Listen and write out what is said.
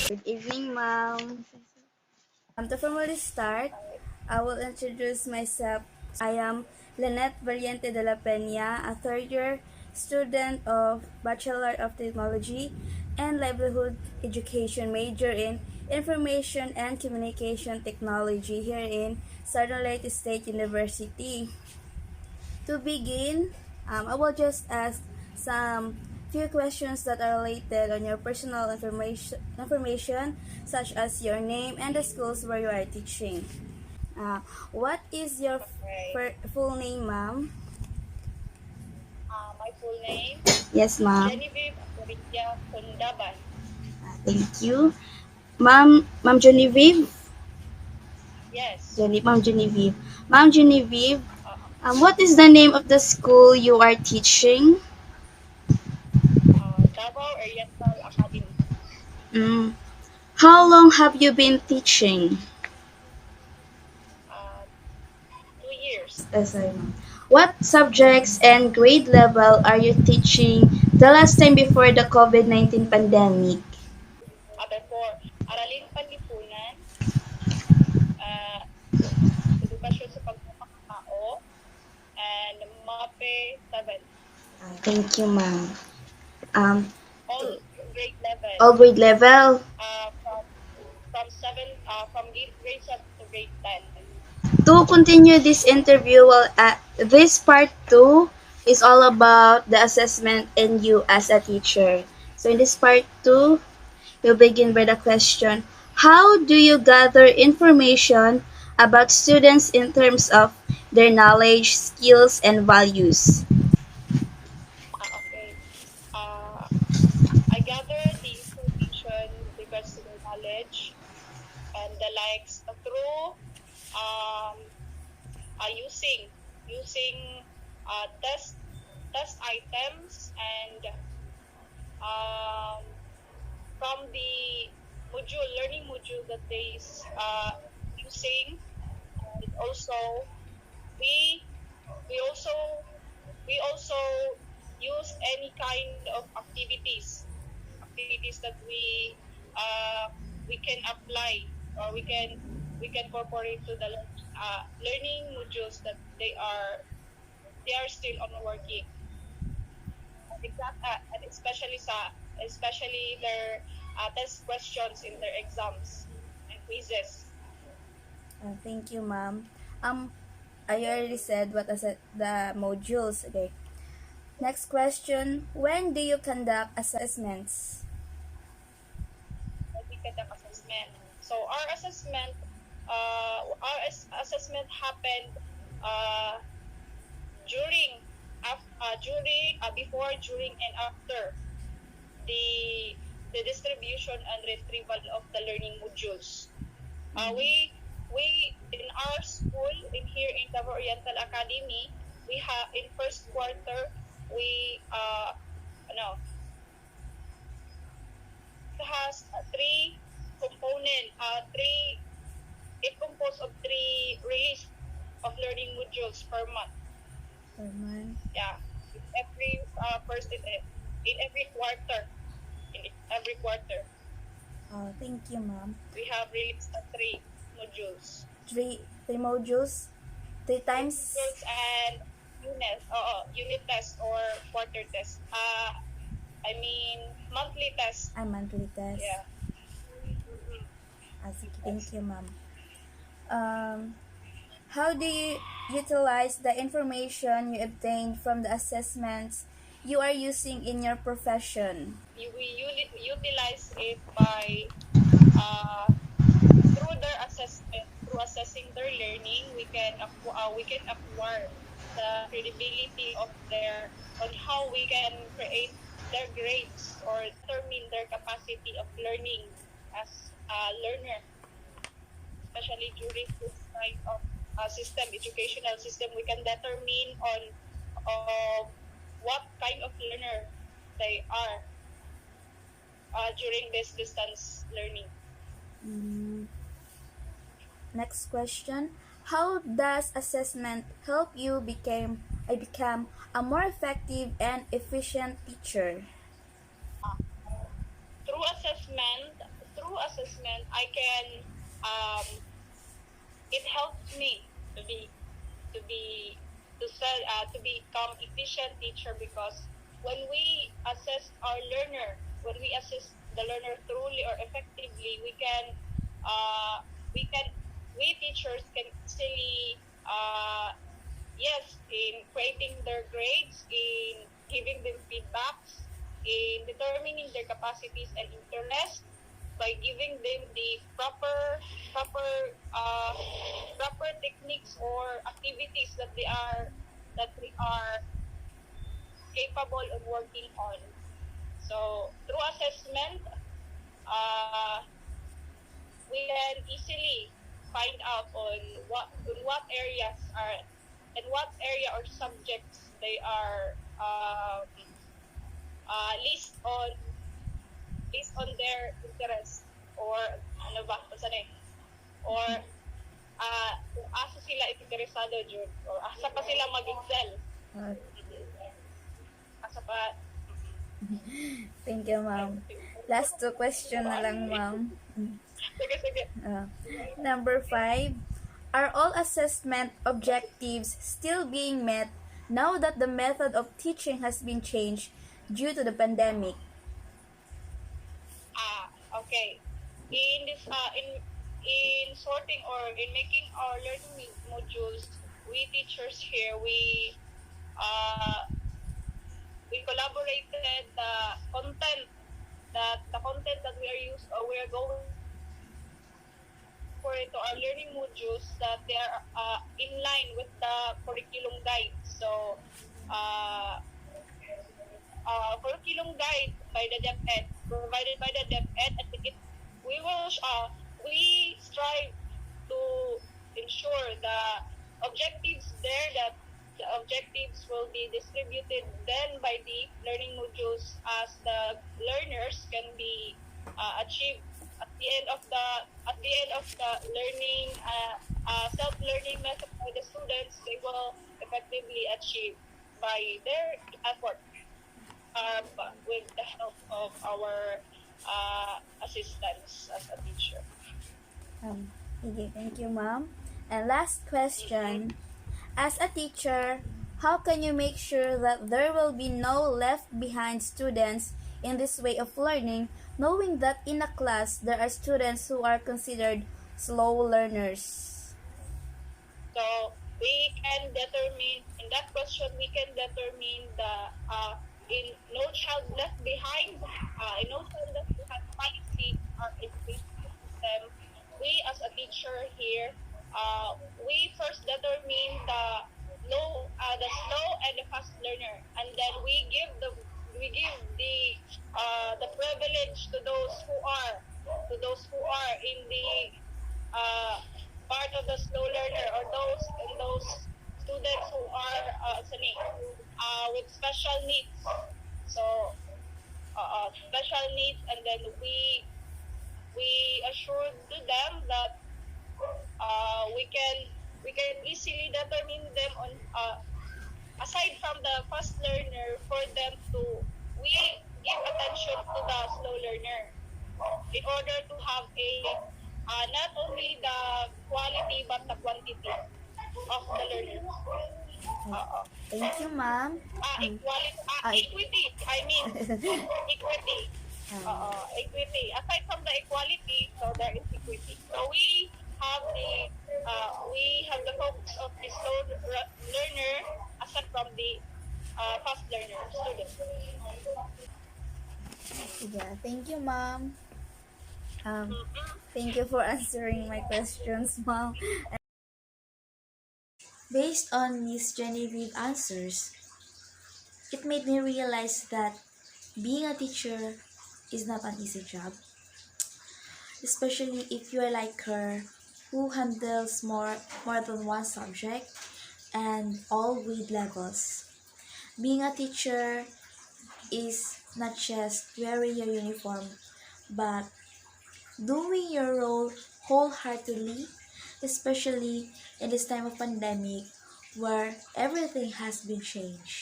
Good evening, ma'am. To formally start, I will introduce myself. I am Lynette Valiente de la Peña, a third-year student of Bachelor of Technology and Livelihood Education major in Information and Communication Technology here in Southern Leyte State University. To begin, I will just ask some few questions that are related on your personal information such as your name and the schools where you are teaching. What is your Okay. full name, ma'am? My full name, Yes, ma'am. Genevieve Aparicia Kundaban. Thank you. Ma'am Genevieve? Yes. Ma'am Genevieve. Ma'am Genevieve, Uh, what is the name of the school you are teaching? Davao Oriental Academy. Mm. How long have you been teaching? Uh, 2 years. What subjects and grade level are you teaching the last time before the COVID-19 pandemic? Before, Araling Panlipunan, uh, Edukasyon sa Pagpapakatao, and MAPE 7. Thank you, ma'am. Um, All grade level. all grade level. Uh, from from grade 7 to grade 10. To continue this interview, this part 2 is all about the assessment and you as a teacher. So in this part 2, we'll begin by the question, how do you gather information about students in terms of their knowledge, skills, and values? Okay. Uh, I gather the information with regards to their knowledge and the likes through um, using test items and um, from the learning module that they using, and also we we also we also use any kind of activities that we can apply, or we can incorporate to the learning modules that they are still on working. And especially their test questions in their exams and quizzes. Thank you, ma'am. Um, I already said what is it, the modules. Okay. Next question. When do you conduct assessments? We conduct assessment. So our assessment happened uh, before, during, and after the the distribution and retrieval of the learning modules. We in our school in here in Davao Oriental Academy, we have in first quarter we no it has three it composed of three release of learning modules per month. Per month. Yeah, every first in every quarter in every quarter Thank you, ma'am. we have released three modules. Three modules, three Three times. modules and unit test or quarter test. I mean monthly test. A monthly test. Yeah. Sige, thank you, ma'am. Um, how do you utilize the information you obtained from the assessments you are using in your profession? We utilize it by uh, through their assessment, through assessing their learning, we can acquire the credibility of their on how we can create their grades or determine their capacity of learning as a learner, especially during this kind of educational system. We can determine on what kind of learner they are during this distance learning. Mm, Next question. How does assessment help you become a more effective and efficient teacher? Through assessment, through assessment, I can it helps me to be to be to become efficient teacher, because when we assess our learner, when we assess the learner truly or effectively, uh, we can we teachers can easily yes, in creating their grades, in giving them feedbacks, in determining their capacities and interests, by giving them the proper uh, proper techniques or activities that they are capable of working on. So through assessment, uh, we can easily find out on what areas are and what area or subjects they are list on their interest, or ano ba basta na or kung asa sila interesado jud, or asa pa sila mag-excel. Uh, Asa pa. Thank you, ma'am. Last two question na lang, ma'am. Sige, sige. Number 5. Are all assessment objectives still being met now that the method of teaching has been changed due to the pandemic? Okay. In this in sorting or in making our learning modules, we teachers here, we collaborated the content that we are we are going for into our learning modules, that they are in line with the curriculum guide. So curriculum guide by the DepEd, provided by the DepEd, and we strive to ensure the objectives there, that the objectives will be distributed then by the learning modules, as the learners can be achieved at the end of the learning self-learning method for the students. They will effectively achieve by their effort, with the help of our assistants as a teacher. Okay, thank you, ma'am. And last question. As a teacher, how can you make sure that there will be no left behind students in this way of learning, knowing that in a class there are students who are considered slow learners? So we can determine, in that question, we can determine the in no child left behind, in no child left behind policy or education system. We as a teacher here, we first determine the slow and the fast learner, and then we give the privilege to those who are in the part of the slow learner, or those students who are with special needs. So special needs, and then we assure to them that we can easily determine them on aside from the fast learner, for them to we give attention to the slow learner, in order to have a not only the quality but the quantity of the learner. Thank you, ma'am. Equity. I mean, equity. Equity. Aside from the equality, so there is equity. So we have the focus of the slow learner, aside from the fast learner student. Yeah, thank you, ma'am. Thank you for answering my questions, ma'am. Based on Miss Genevieve's answers, it made me realize that being a teacher is not an easy job, especially if you are like her, who handles more than one subject and all grade levels. Being a teacher is not just wearing your uniform, but doing your role wholeheartedly, especially in this time of pandemic where everything has been changed.